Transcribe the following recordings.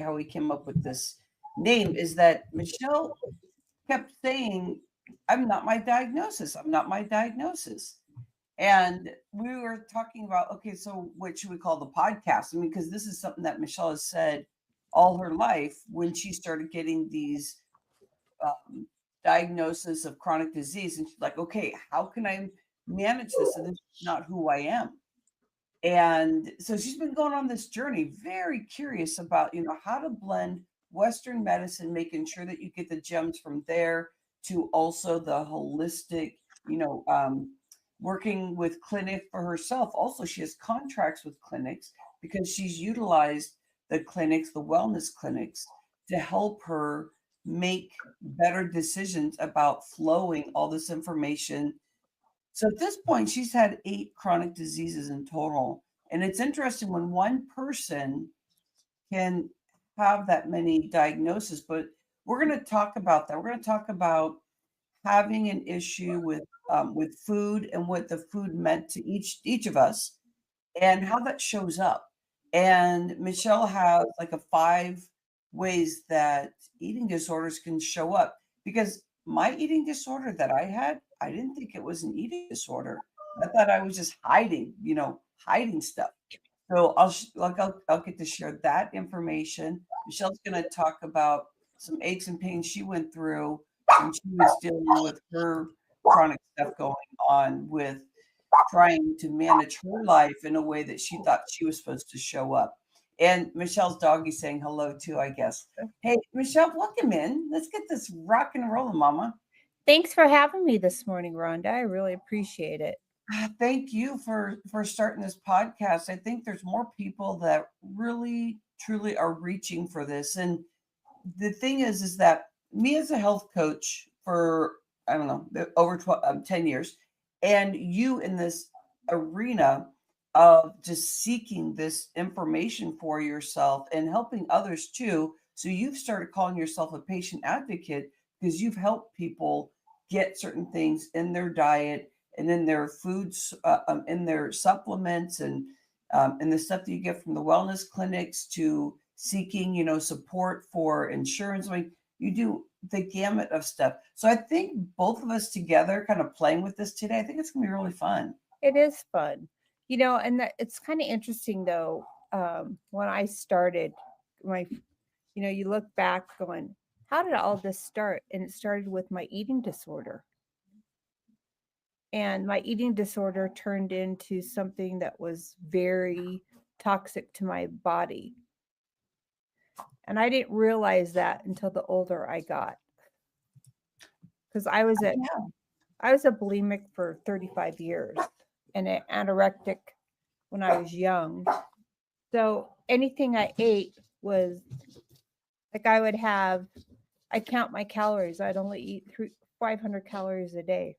how we came up with this name is that Michelle kept saying, I'm not my diagnosis. I'm not my diagnosis. And we were talking about, okay, so what should we call the podcast? I mean, because this is something that Michelle has said all her life when she started getting these um, diagnosis of chronic disease. And she's like, okay, how can I manage this? And this is not who I am. And so she's been going on this journey, very curious about, how to blend Western medicine, making sure that you get the gems from there to also the holistic, you know, um, working with clinic for herself. Also, she has contracts with clinics because she's utilized the clinics, the wellness clinics, to help her make better decisions about flowing all this information. So at this point, she's had 8 chronic diseases in total. And it's interesting when one person can have that many diagnoses, but we're going to talk about that. We're going to talk about having an issue with food and what the food meant to each of us and how that shows up. And Michelle has like a 5 ways that eating disorders can show up because my eating disorder that I had, I didn't think it was an eating disorder. I thought I was just hiding, hiding stuff. So I'll get to share that information. Michelle's going to talk about some aches and pains she went through when she was dealing with her chronic stuff going on with trying to manage her life in a way that she thought she was supposed to show up. And Michelle's doggy saying hello too, I guess. Hey, Michelle, welcome in. Let's get this rock and rolling, Mama. Thanks for having me this morning, Rhonda. I really appreciate it. Thank you for starting this podcast. I think there's more people that really truly are reaching for this. And the thing is that me as a health coach for I don't know over 10 years, and you in this arena of just seeking this information for yourself and helping others too. So you've started calling yourself a patient advocate because you've helped people get certain things in their diet and in their foods, in their supplements, and the stuff that you get from the wellness clinics to seeking, support for insurance. I mean, you do the gamut of stuff. So I think both of us together, kind of playing with this today, I think it's gonna be really fun. It is fun, and it's kind of interesting though. When I started my, you look back going, how did all this start? And it started with my eating disorder. And my eating disorder turned into something that was very toxic to my body. And I didn't realize that until the older I got. Because I was a bulimic for 35 years and an anorectic when I was young. So anything I ate was like I count my calories. I'd only eat 500 calories a day.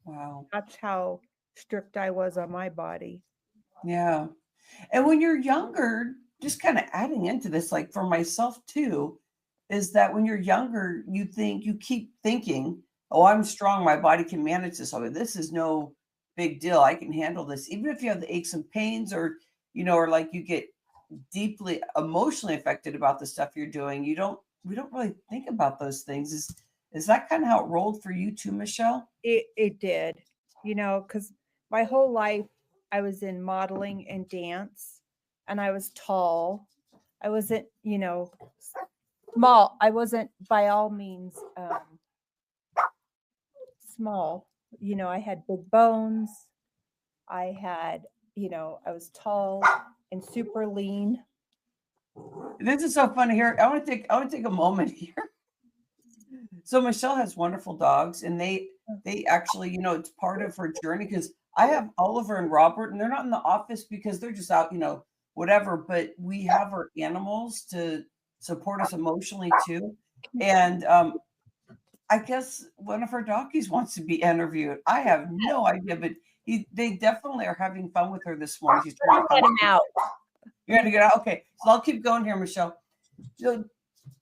Wow. That's how strict I was on my body. Yeah. And when you're younger, just kind of adding into this, like for myself too, is that when you're younger, you keep thinking, oh, I'm strong. My body can manage this. Oh, this is no big deal. I can handle this. Even if you have the aches and pains or like you get deeply emotionally affected about the stuff you're doing, we don't really think about those things. Is that kind of how it rolled for you too, Michelle? It did, because my whole life I was in modeling and dance, and I was tall. I wasn't, small. I wasn't by all means small. I had big bones. I had, I was tall and super lean. This is so funny here. I want to take a moment here. So Michelle has wonderful dogs, and they actually, it's part of her journey because I have Oliver and Robert, and they're not in the office because they're just out, whatever. But we have our animals to support us emotionally too. And I guess one of her doggies wants to be interviewed. I have no idea, but they definitely are having fun with her this morning. She's trying to Get come. him out. You're gonna get out. Okay, so I'll keep going here, Michelle. So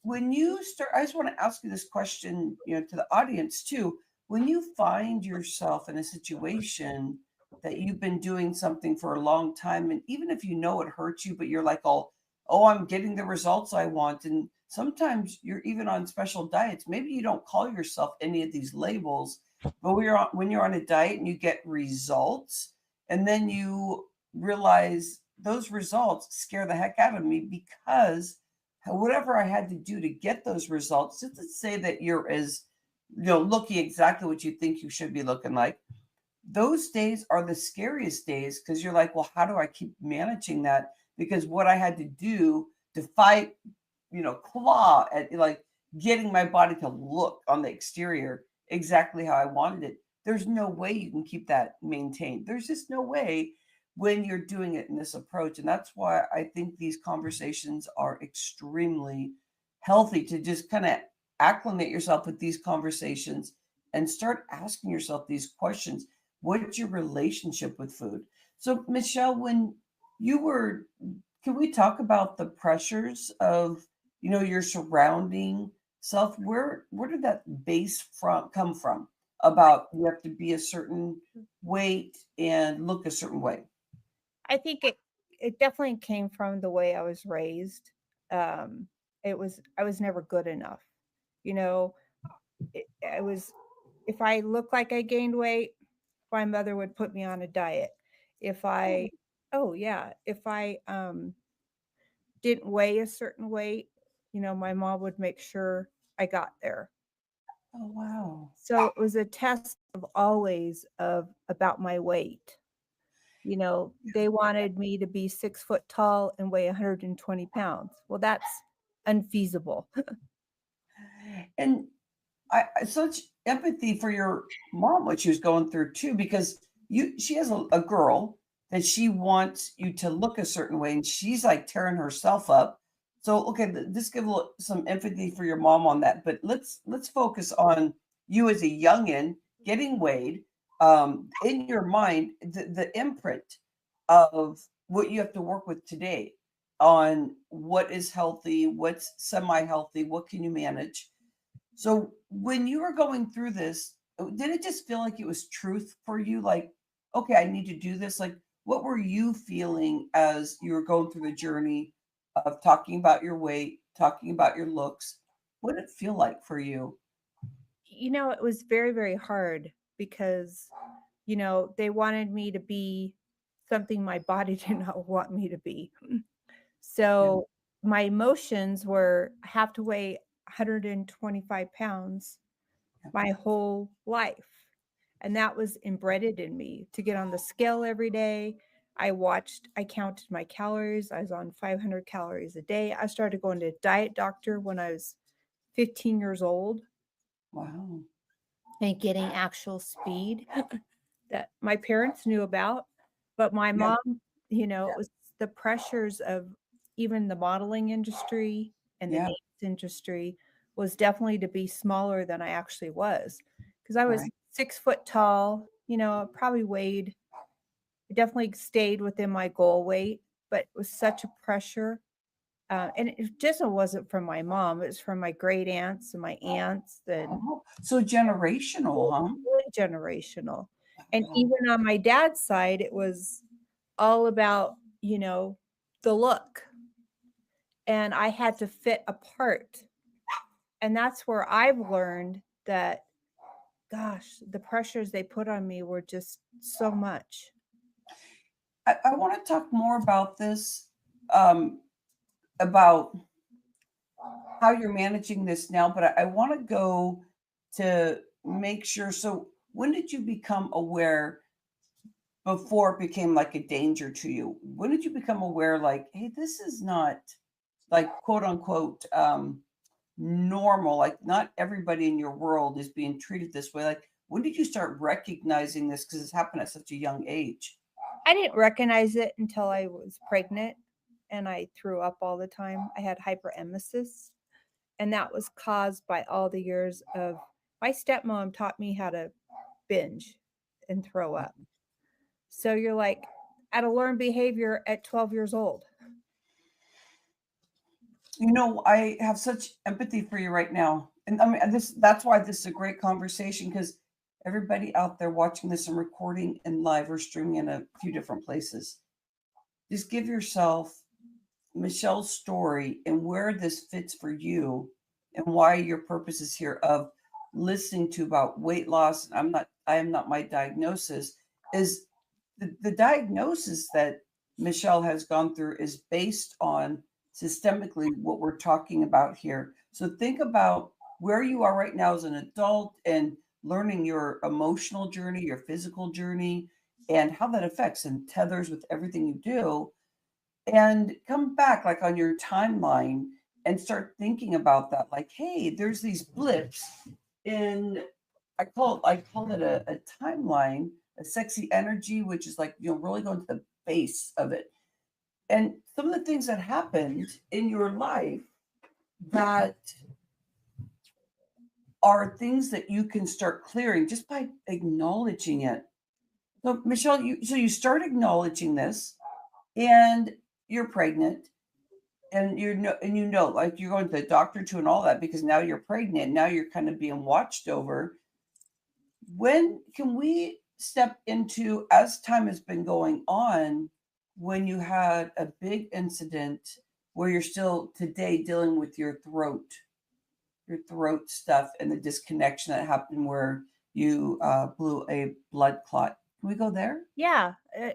when you start, I just want to ask you this question, to the audience too. When you find yourself in a situation that you've been doing something for a long time, and even if you know it hurts you, but you're like all oh, I'm getting the results I want. And sometimes you're even on special diets. Maybe you don't call yourself any of these labels, but when you're on a diet and you get results, and then you realize those results scare the heck out of me because whatever I had to do to get those results, just to say that you're as looking exactly what you think you should be looking like, those days are the scariest days because you're like, well, how do I keep managing that? Because what I had to do to fight, claw at like getting my body to look on the exterior exactly how I wanted it. There's no way you can keep that maintained. There's just no way when you're doing it in this approach. And that's why I think these conversations are extremely healthy to just kind of acclimate yourself with these conversations and start asking yourself these questions. What's your relationship with food? So, Michelle, when you were, can we talk about the pressures of, your surrounding self? Where did that base come from? About you have to be a certain weight and look a certain way. I think it definitely came from the way I was raised. Um, I was never good enough. You know, I was if I looked like I gained weight, my mother would put me on a diet. If Oh, I oh yeah, if I didn't weigh a certain weight, my mom would make sure I got there. oh wow. So it was a test of always of about my weight. They wanted me to be 6 foot tall and weigh 120 pounds. Well, that's unfeasible. And such empathy for your mom, what she was going through too, because she has a girl that she wants you to look a certain way, and she's like tearing herself up. So, okay, just give some empathy for your mom on that. But let's focus on you as a youngin getting weighed. In your mind, the imprint of what you have to work with today on what is healthy, what's semi-healthy, what can you manage. So when you were going through this, did it just feel like it was truth for you? Like, okay, I need to do this. Like, what were you feeling as you were going through the journey of talking about your weight, talking about your looks? What did it feel like for you? It was very, very hard because, they wanted me to be something my body did not want me to be. Yeah. So my emotions were I have to weigh 125 pounds Yeah. my whole life. And that was embedded in me to get on the scale every day. I counted my calories. I was on 500 calories a day. I started going to a diet doctor when I was 15 years old Wow. and getting actual speed that my parents knew about. But my Yeah. mom, it was the pressures of even the modeling industry and the Yeah. dance industry was definitely to be smaller than I actually was. Because I was Right. 6 foot tall, I probably weighed, I definitely stayed within my goal weight, but it was such a pressure. And it just wasn't from my mom, it was from my great aunts and my aunts and Oh, so generational, huh? really generational. And Wow. even on my dad's side, it was all about, the look. And I had to fit a part. And that's where I've learned that, gosh, the pressures they put on me were just so much. I want to talk more about this, um, about how you're managing this now, but I want to go to make sure. So, when did you become aware before it became like a danger to you? When did you become aware, like, hey, this is not like quote unquote normal? Like, not everybody in your world is being treated this way. Like, when did you start recognizing this? Because it's happened at such a young age. I didn't recognize it until I was pregnant and I threw up all the time. I had hyperemesis, and that was caused by all the years of my stepmom taught me how to binge and throw up. So you're like at a learned behavior at 12 years old. I have such empathy for you right now. And I mean, that's why this is a great conversation because everybody out there watching this and recording and live or streaming in a few different places, just give yourself Michelle's story and where this fits for you and why your purpose is here of listening to about weight loss. I am not my diagnosis is the diagnosis that Michelle has gone through is based on systemically what we're talking about here. So think about where you are right now as an adult and learning your emotional journey, your physical journey, and how that affects and tethers with everything you do. And come back like on your timeline and start thinking about that. Like, hey, there's these blips in I call it a timeline, a sexy energy, which is like, really going to the base of it. And some of the things that happened in your life that are things that you can start clearing just by acknowledging it. So Michelle, you start acknowledging this and you're pregnant and like you're going to the doctor too and all that because now you're pregnant. Now you're kind of being watched over. When can we step into, as time has been going on, when you had a big incident where you're still today dealing with your throat stuff and the disconnection that happened where you blew a blood clot? Can we go there? Yeah,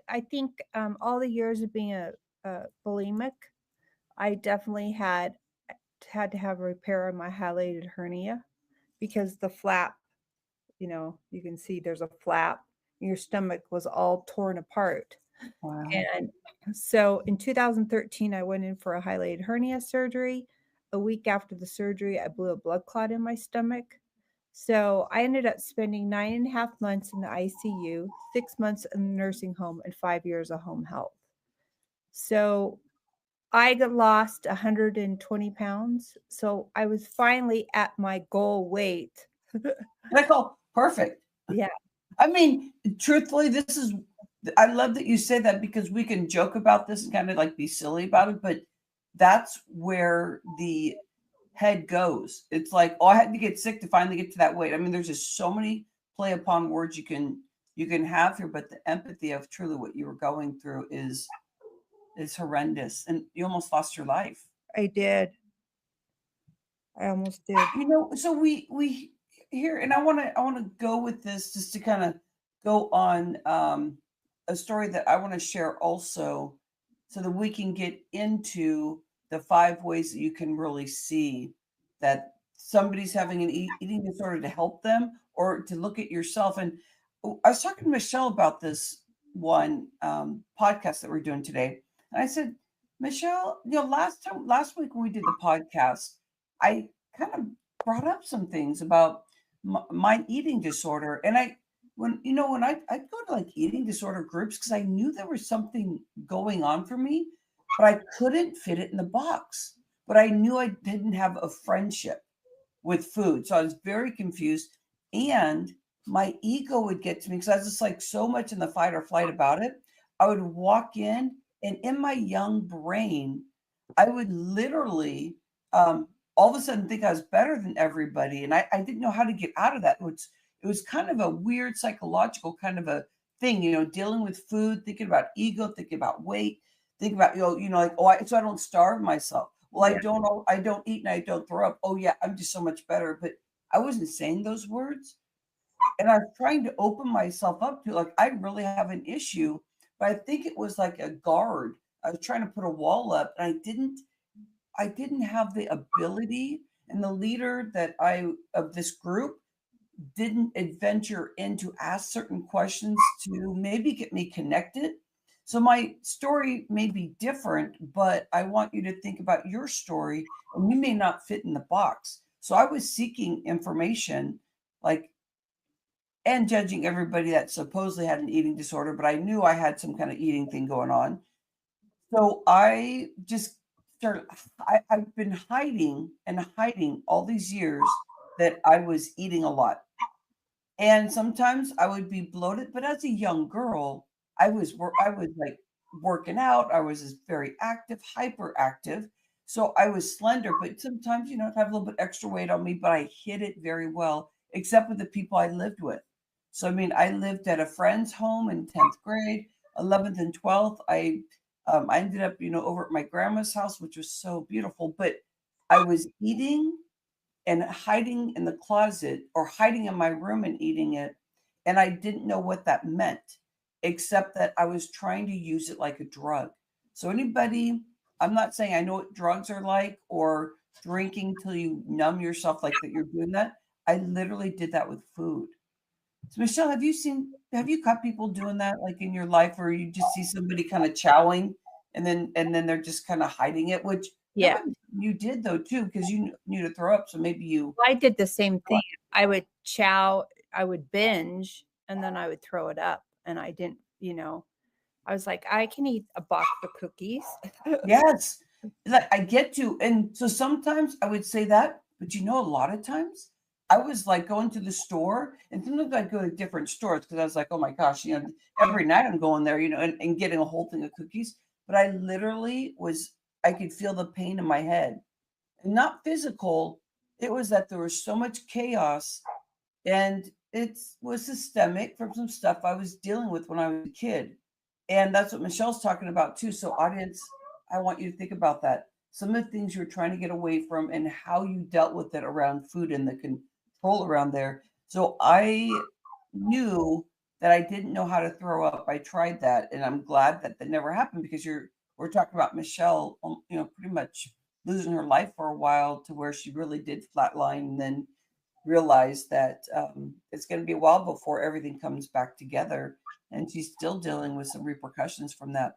I think all the years of being a bulimic, I definitely had to have a repair on my hiatal hernia because the flap, you can see there's a flap. Your stomach was all torn apart. Wow. And so in 2013, I went in for a hiatal hernia surgery. A week after the surgery, I blew a blood clot in my stomach. So I ended up spending 9.5 months in the ICU, 6 months in the nursing home, and 5 years of home health. So I lost 120 pounds. So I was finally at my goal weight. Like, oh, perfect. Yeah. I mean, truthfully, I love that you say that because we can joke about this and kind of like be silly about it, but that's where the head goes. It's like, oh, I had to get sick to finally get to that weight. I mean, there's just so many play upon words you can have here, but the empathy of truly what you were going through is horrendous. And you almost lost your life. I did. I almost did. So we here, and I want to go with this just to kind of go on a story that I want to share also, so that we can get into the 5 ways that you can really see that somebody's having an eating disorder to help them or to look at yourself. And I was talking to Michelle about this one podcast that we're doing today, and I said, Michelle, last week when we did the podcast, I kind of brought up some things about my eating disorder. And when I go to like eating disorder groups, because I knew there was something going on for me, but I couldn't fit it in the box. But I knew I didn't have a friendship with food. So I was very confused. And my ego would get to me because I was just like so much in the fight or flight about it. I would walk in, and in my young brain, I would literally all of a sudden think I was better than everybody. And I didn't know how to get out of that. It was kind of a weird psychological kind of a thing, dealing with food, thinking about ego, thinking about weight, thinking about, like, so I don't starve myself. Well, Yeah. I don't eat and I don't throw up. Oh yeah, I'm just so much better. But I wasn't saying those words. And I was trying to open myself up to like, I really have an issue, but I think it was like a guard. I was trying to put a wall up and I didn't have the ability, and the leader of this group didn't adventure in to ask certain questions to maybe get me connected. So my story may be different, but I want you to think about your story, and you may not fit in the box. So I was seeking information, like, and judging everybody that supposedly had an eating disorder, but I knew I had some kind of eating thing going on. So I just I've been hiding and hiding all these years that I was eating a lot. And sometimes I would be bloated, but as a young girl, I was like working out. I was very active, hyperactive. So I was slender, but sometimes, I'd have a little bit extra weight on me, but I hid it very well, except with the people I lived with. So, I mean, I lived at a friend's home in 10th grade, 11th and 12th. I I ended up, over at my grandma's house, which was so beautiful, but I was eating and hiding in the closet or hiding in my room and eating it. And I didn't know what that meant, except that I was trying to use it like a drug. So, anybody, I'm not saying I know what drugs are like or drinking till you numb yourself like that, you're doing that. I literally did that with food. So, Michelle, have you caught people doing that like in your life where you just see somebody kind of chowing and then they're just kind of hiding it, which that Yeah. might be something you did though too, because you knew to throw up. So maybe you I did the same thing. I would chow, I would binge, and then I would throw it up. And I didn't, I was like, I can eat a box of cookies. yes. Like I get to, and so sometimes I would say that, but a lot of times I was like going to the store, and sometimes I'd go to different stores because I was like, oh my gosh, every night I'm going there, and getting a whole thing of cookies. But I literally I could feel the pain in my head, and not physical. It was that there was so much chaos, and it was systemic from some stuff I was dealing with when I was a kid. And that's what Michelle's talking about too. So, audience, I want you to think about that. Some of the things you're trying to get away from and how you dealt with it around food and the control around there. So, I knew that I didn't know how to throw up. I tried that, and I'm glad that that never happened because we're talking about Michelle, pretty much losing her life for a while to where she really did flatline and then realize that it's going to be a while before everything comes back together. And she's still dealing with some repercussions from that.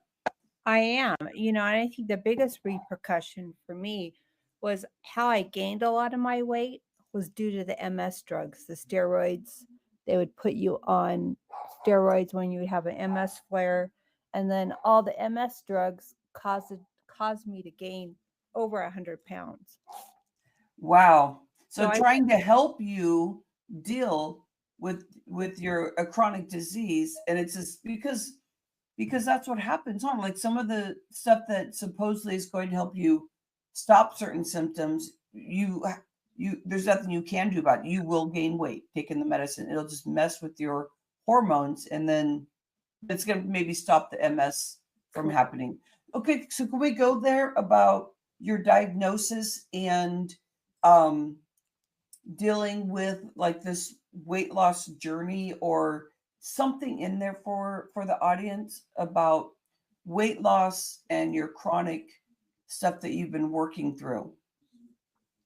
I am, and I think the biggest repercussion for me was how I gained a lot of my weight was due to the MS drugs, the steroids. They would put you on steroids when you would have an MS flare, and then all the MS drugs caused me to gain over 100 pounds. Wow. So So I trying to help you deal with your a chronic disease, and it's just because that's what happens on like some of the stuff that supposedly is going to help you stop certain symptoms, you there's nothing you can do about it. You will gain weight taking the medicine. It'll just mess with your hormones, and then it's going to maybe stop the MS from happening. Okay, so can we go there about your diagnosis and um dealing with like this weight loss journey or something in there for the audience about weight loss and your chronic stuff that you've been working through?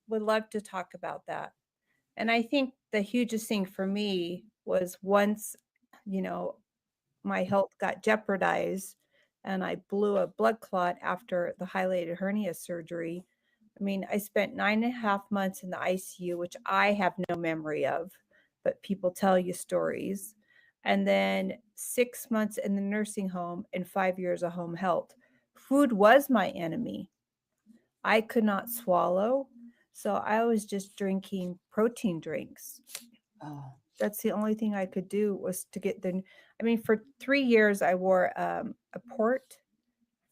would love to talk about that. And I think the hugest thing for me was once, you know, my health got jeopardized and I blew a blood clot after the hiatal hernia surgery. I mean, I spent 9.5 months in the ICU, which I have no memory of, but people tell you stories. And then 6 months in the nursing home and 5 years of home health. Food was my enemy. I could not swallow. So I was just drinking protein drinks. Oh, That's the only thing I could do was to get I mean, for 3 years, I wore a port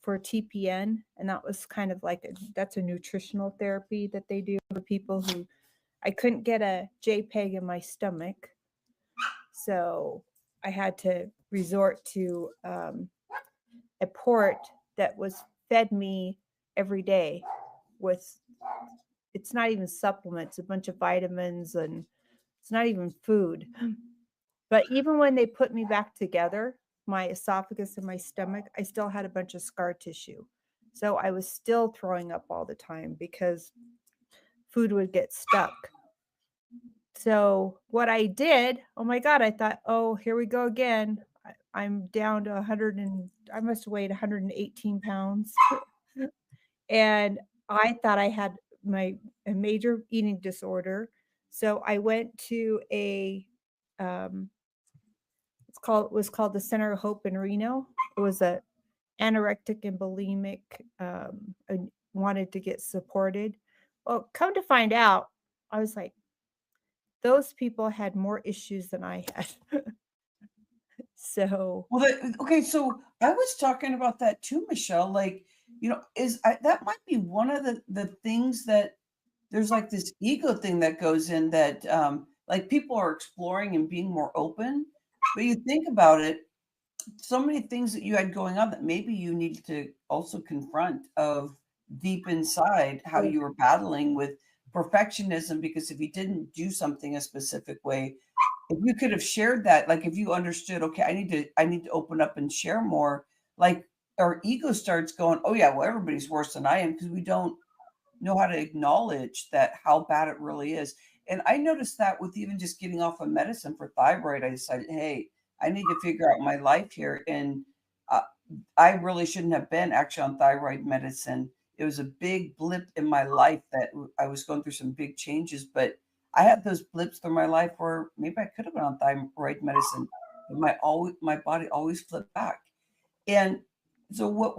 for TPN, and that was kind of like that's a nutritional therapy that they do for people who I couldn't get a JPEG in my stomach, so I had to resort to a port that was fed me every day with it's not even supplements, a bunch of vitamins, and it's not even food. But even when they put me back together, my esophagus and my stomach, I still had a bunch of scar tissue. So I was still throwing up all the time because food would get stuck. So what I did, oh my God, I thought, oh, here we go again. I'm down to 100 and I must have weighed 118 pounds. And I thought I had a major eating disorder. So I went to um, it was called the Center of Hope in Reno. It was a anorectic and bulimic, and wanted to get supported. Well, come to find out, I was like, those people had more issues than I had. So well, okay. So I was talking about that too, Michelle. Like, that might be one of the things that there's like this ego thing that goes in that like people are exploring and being more open. But you think about it, so many things that you had going on that maybe you need to also confront of deep inside how Yeah. you were battling with perfectionism, because if you didn't do something a specific way, if you could have shared that, like if you understood, okay, I need to open up and share more, like our ego starts going, oh yeah, well, everybody's worse than I am, because we don't know how to acknowledge that how bad it really is. And I noticed that with even just getting off of medicine for thyroid, I decided, hey, I need to figure out my life here. And uh, I really shouldn't have been actually on thyroid medicine. It was a big blip in my life that I was going through some big changes, but I had those blips through my life where maybe I could have been on thyroid medicine, but my body always flipped back. And so what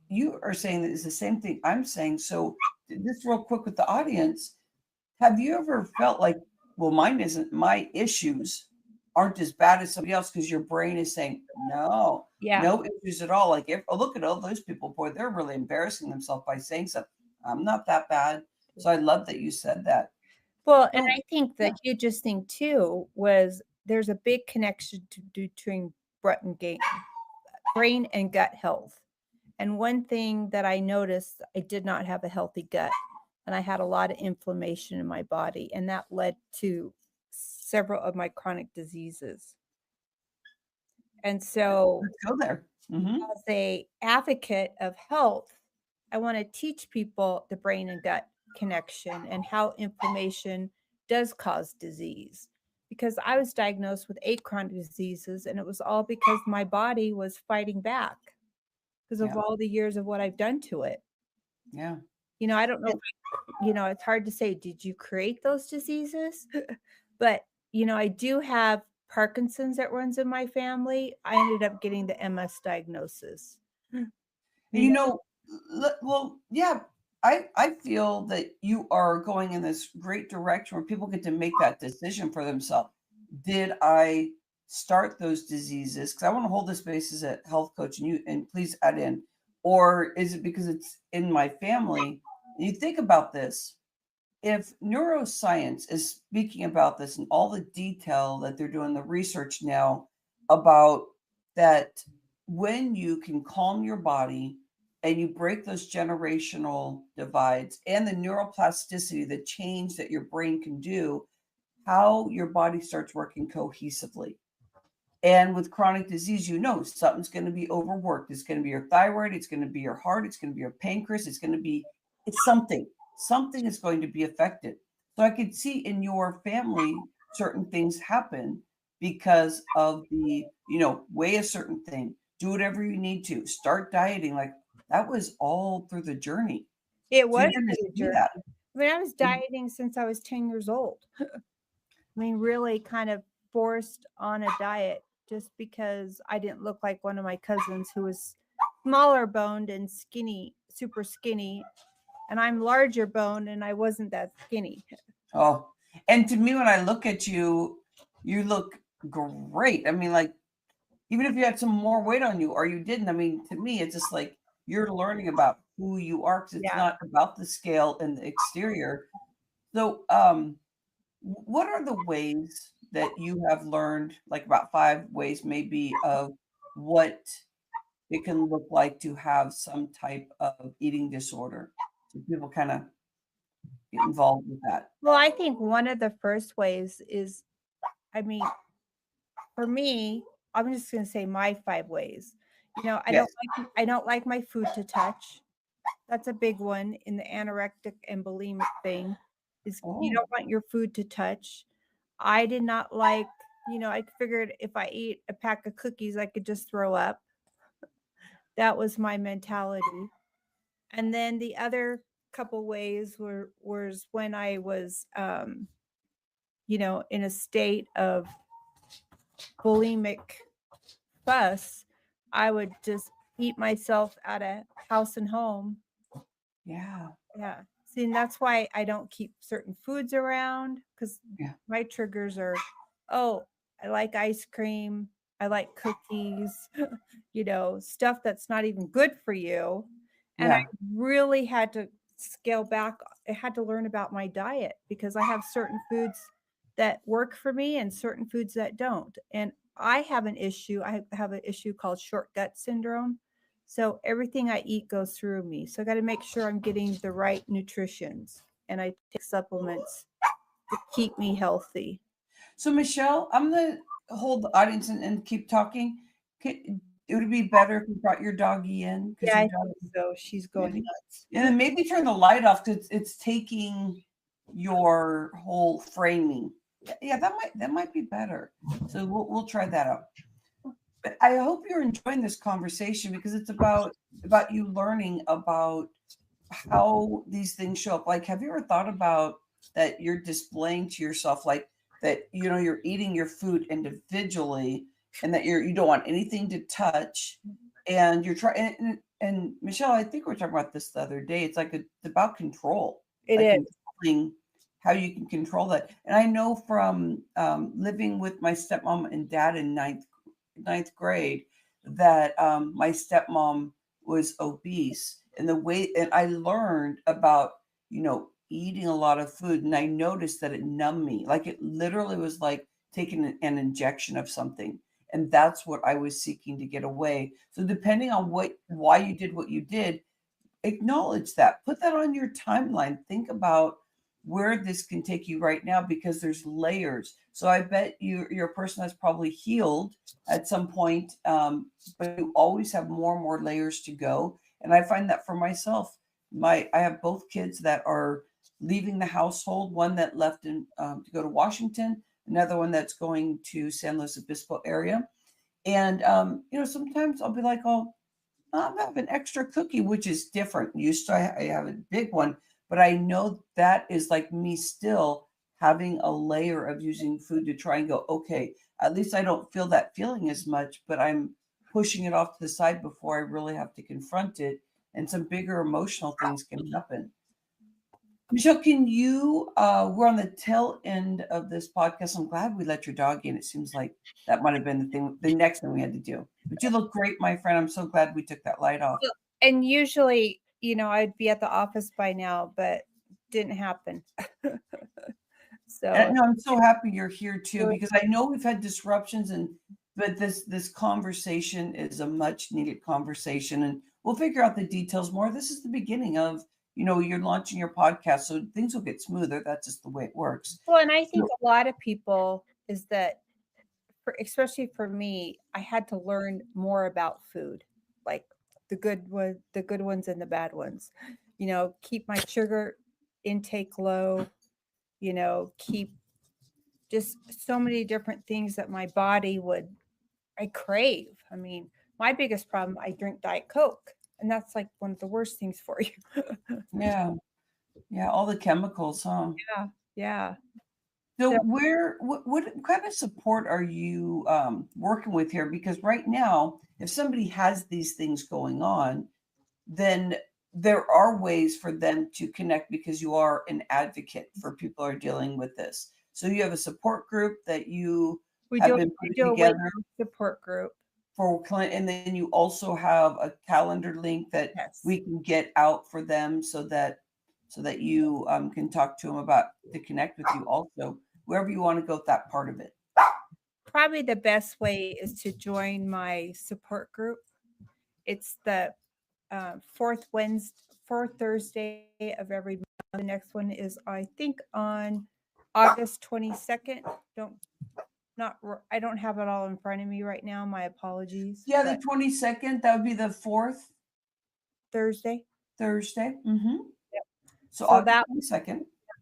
you are saying is the same thing I'm saying. So just real quick with the audience, have you ever felt like, well, mine isn't, my issues aren't as bad as somebody else, because your brain is saying, no, Yeah. no issues at all. Like, if, oh, look at all those people, boy, they're really embarrassing themselves by saying something. I'm not that bad. So I love that you said that. Well, and So I think yeah, the hugest thing too was there's a big connection between brain and gut health. And one thing that I noticed, I did not have a healthy gut, and I had a lot of inflammation in my body, and that led to several of my chronic diseases. And so, let's go there. Hmm. as a advocate of health, I want to teach people the brain and gut connection and how inflammation does cause disease. Because I was diagnosed with 8 chronic diseases, and it was all because my body was fighting back because of Yeah, all the years of what I've done to it. yeah. I don't know, it's hard to say, did you create those diseases? But, I do have Parkinson's that runs in my family. I ended up getting the MS diagnosis. You You know, know, well, yeah, I feel that you are going in this great direction where people get to make that decision for themselves. Did I start those diseases? Because I want to hold this space as a health coach, and please add in, or is it because it's in my family? You think about this. If neuroscience is speaking about this and all the detail that they're doing the research now about that, when you can calm your body and you break those generational divides and the neuroplasticity, the change that your brain can do, how your body starts working cohesively. And with chronic disease, something's going to be overworked. It's going to be your thyroid, it's going to be your heart, it's going to be your pancreas, it's something. Something is going to be affected. So I could see in your family certain things happen because of weigh a certain thing, do whatever you need to, start dieting. Like, that was all through the journey. it So was you're going to through the see journey. that. I was dieting since I was 10 years old. Really kind of forced on a diet just because I didn't look like one of my cousins who was smaller boned and skinny, super skinny. And I'm larger boned and I wasn't that skinny. Oh, and to me, when I look at you, you look great. I mean, like, even if you had some more weight on you or you didn't, I mean, to me, it's just like you're learning about who you are, because it's Yeah. not about the scale and the exterior. So, what are the ways that you have learned, like about 5 ways maybe, of what it can look like to have some type of eating disorder? So people kind of get involved with that. Well, I think one of the first ways is, I mean, for me, I'm just going to say my 5 ways. Yes. I don't like my food to touch. That's a big one in the anorectic and bulimic thing, is you Oh, don't want your food to touch. I did not like, I figured if I eat a pack of cookies, I could just throw up. That was my mentality. And then the other couple ways was when I was in a state of bulimic fuss, I would just eat myself out of house and home. yeah. Yeah. See, and that's why I don't keep certain foods around, because Yeah. my triggers are, oh, I like ice cream. I like cookies, stuff that's not even good for you. And I Yeah. really had to scale back. I had to learn about my diet because I have certain foods that work for me and certain foods that don't. And I have an issue. I have an issue called short gut syndrome. So everything I eat goes through me. So I got to make sure I'm getting the right nutritions, and I take supplements to keep me healthy. So Michelle, I'm gonna hold the audience and keep talking. It would be better if you brought your doggy in because Yeah, your I dog. think so. She's going nuts. And then maybe turn the light off because it's taking your whole framing. Yeah, that might be better. So we'll try that out. But I hope you're enjoying this conversation because it's about you learning about how these things show up. Like, have you ever thought about that you're displaying to yourself, like that, you're eating your food individually and that you don't want anything to touch and you're trying, and Michelle, I think we were talking about this the other day. It's like it's about control, It like is. controlling how you can control that. And I know from living with my stepmom and dad in ninth grade that my stepmom was obese, and the way, and I learned about eating a lot of food, and I noticed that it numbed me, like it literally was like taking an injection of something, and that's what I was seeking to get away. So depending on why you did what you did, acknowledge that, put that on your timeline, think about where this can take you right now, because there's layers. So I bet you're a person that's probably healed at some point, but you always have more and more layers to go. And I find that for myself, I have both kids that are leaving the household, one that left to go to Washington, another one that's going to San Luis Obispo area. And sometimes I'll be like, oh, I have an extra cookie, which is different. Used to I have a big one, but I know that is like me still having a layer of using food to try and go, okay, at least I don't feel that feeling as much, but I'm pushing it off to the side before I really have to confront it. And some bigger emotional things can happen. Michelle, can you, we're on the tail end of this podcast. I'm glad we let your dog in. It seems like that might have been the next thing we had to do. But you look great, my friend. I'm so glad we took that light off. And usually, I'd be at the office by now, but didn't happen. So And I'm so happy you're here too, because I know we've had disruptions, but this conversation is a much needed conversation, and we'll figure out the details more. This is the beginning of, you're launching your podcast, so things will get smoother. That's just the way it works. well, and I think a lot of people is that, especially for me, I had to learn more about food, like the good ones and the bad ones. Keep my sugar intake low. Keep just so many different things that my body I crave. I mean, my biggest problem, I drink Diet Coke, and that's like one of the worst things for you. Yeah. Yeah. All the chemicals, huh? Yeah. Yeah. So So, what kind of support are you working with here? Because right now, if somebody has these things going on, then there are ways for them to connect, because you are an advocate for people who are dealing with this. So you have a support group that you we have do, been we putting do a weight together support group. for client, and then you also have a calendar link that Yes. we can get out for them so that you can talk to them about to connect with you also, wherever you want to go with that part of it. Probably the best way is to join my support group. It's the fourth Thursday of every month. The next one is, I think, on August 22nd. I don't have it all in front of me right now. My apologies. Yeah, the 22nd, that would be the fourth Thursday. Thursday. Yep. So So August that 22nd.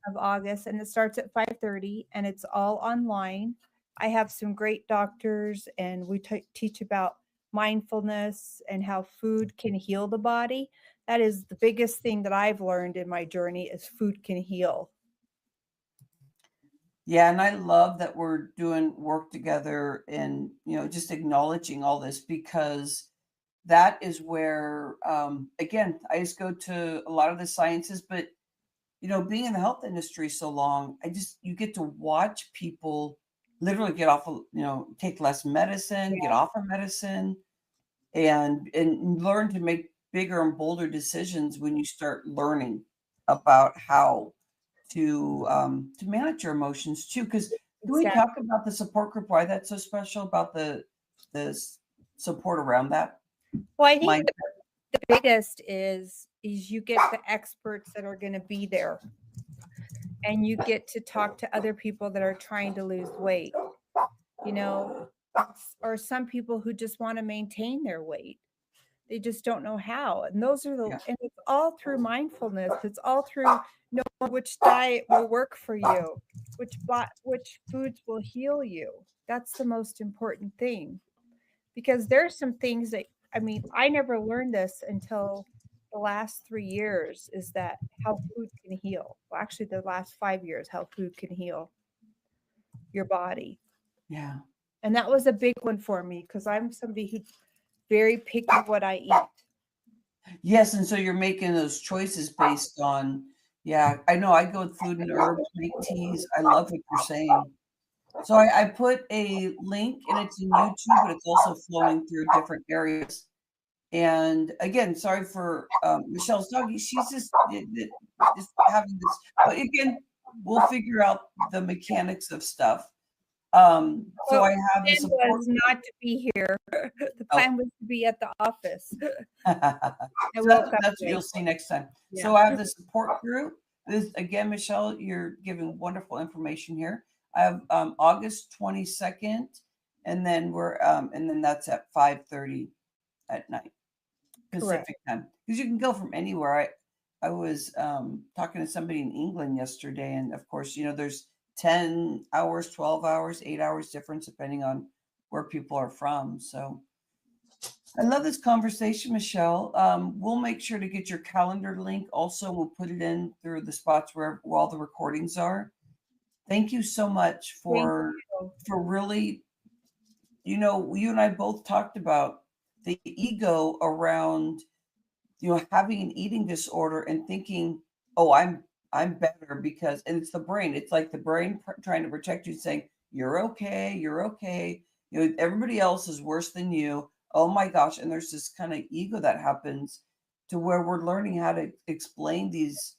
of August, and it starts at 5:30, and it's all online. I have some great doctors, and we teach about mindfulness and how food can heal the body. That is the biggest thing that I've learned in my journey, is food can heal. Yeah, and I love that we're doing work together and, just acknowledging all this, because that is where, again, I just go to a lot of the sciences, but, being in the health industry so long, you get to watch people literally get off of, take less medicine, get off of medicine, and learn to make bigger and bolder decisions when you start learning about how to manage your emotions too. Because Can we Sad. talk about the support group? Why that's so special about the support around that? Well, I think Mind. the biggest is you get the experts that are going to be there, and you get to talk to other people that are trying to lose weight, you know, or some people who just want to maintain their weight. They just don't know how. And those are Yeah. and it's all through mindfulness. It's all through knowing which diet will work for you, which foods will heal you. That's the most important thing. Because there's some things that, I mean, I never learned this until the last 3 years, is that how food can heal. Well, actually the last 5 years, how food can heal your body. Yeah. And that was a big one for me because I'm somebody who's very picky what I eat. Yes, and so you're making those choices based on, yeah, I know I go with food and herbs, make teas. I love what you're saying. So I put a link and it's in YouTube, but it's also flowing through different areas. And again, sorry for Michelle's doggy. She's just having this, but again, we'll figure out the mechanics of stuff. So Well, I have the a plan support. was not to be here. The plan was to be at the office. I So woke up that's what late. you'll see next time. Yeah. So I have the support group. This again, Michelle, you're giving wonderful information here. I have August 22nd, and then and then that's at 5:30 at night Pacific time. Because you can go from anywhere. I was talking to somebody in England yesterday, and of course, there's 10 hours, 12 hours, 8 hours difference depending on where people are from. So I love this conversation, Michelle. We'll make sure to get your calendar link. Also, we'll put it in through the spots where all the recordings are. Thank you so much for really, you and I both talked about the ego around, having an eating disorder and thinking, oh, I'm better because, and it's the brain. It's like the brain trying to protect you, saying, you're okay, you're okay. Everybody else is worse than you. Oh my gosh. And there's this kind of ego that happens to where we're learning how to explain these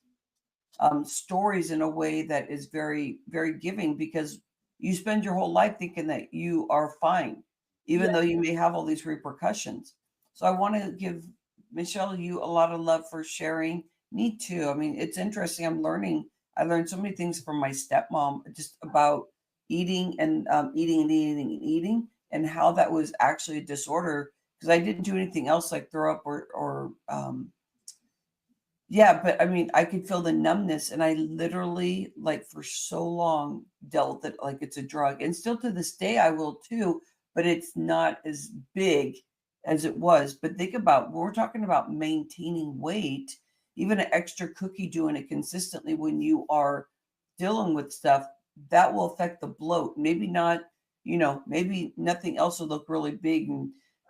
stories in a way that is very, very giving, because you spend your whole life thinking that you are fine, even though you may have all these repercussions. So I want to give Michelle, you a lot of love for sharing. Me too. I mean, it's interesting. I learned so many things from my stepmom just about eating and eating and eating and eating, and how that was actually a disorder, because I didn't do anything else like throw up or yeah, but I mean, I could feel the numbness, and I literally, like, for so long dealt with it like it's a drug. And still to this day, I will too, but it's not as big as it was. But think about, when we're talking about maintaining weight, even an extra cookie, doing it consistently when you are dealing with stuff, that will affect the bloat. Maybe not, maybe nothing else will look really big,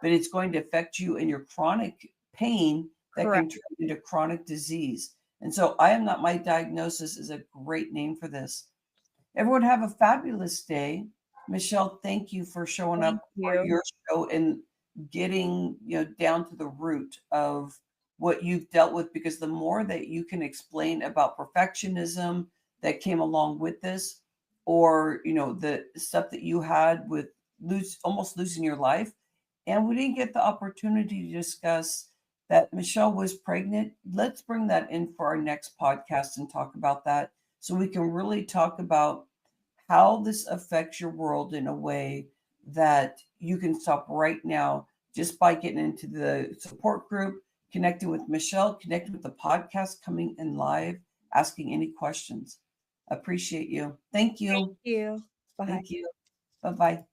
but it's going to affect you in your chronic pain that can turn into chronic disease. And so I Am Not My Diagnosis is a great name for this. Everyone have a fabulous day. Michelle, thank you for showing up for your show and getting, down to the root of what you've dealt with, because the more that you can explain about perfectionism that came along with this, or, the stuff that you had with almost losing your life. And we didn't get the opportunity to discuss that Michelle was pregnant. Let's bring that in for our next podcast and talk about that, so we can really talk about how this affects your world in a way that you can stop right now, just by getting into the support group, connecting with Michelle, connecting with the podcast, coming in live, asking any questions. Appreciate you. Thank you. Thank you. Bye. Thank you. Bye-bye.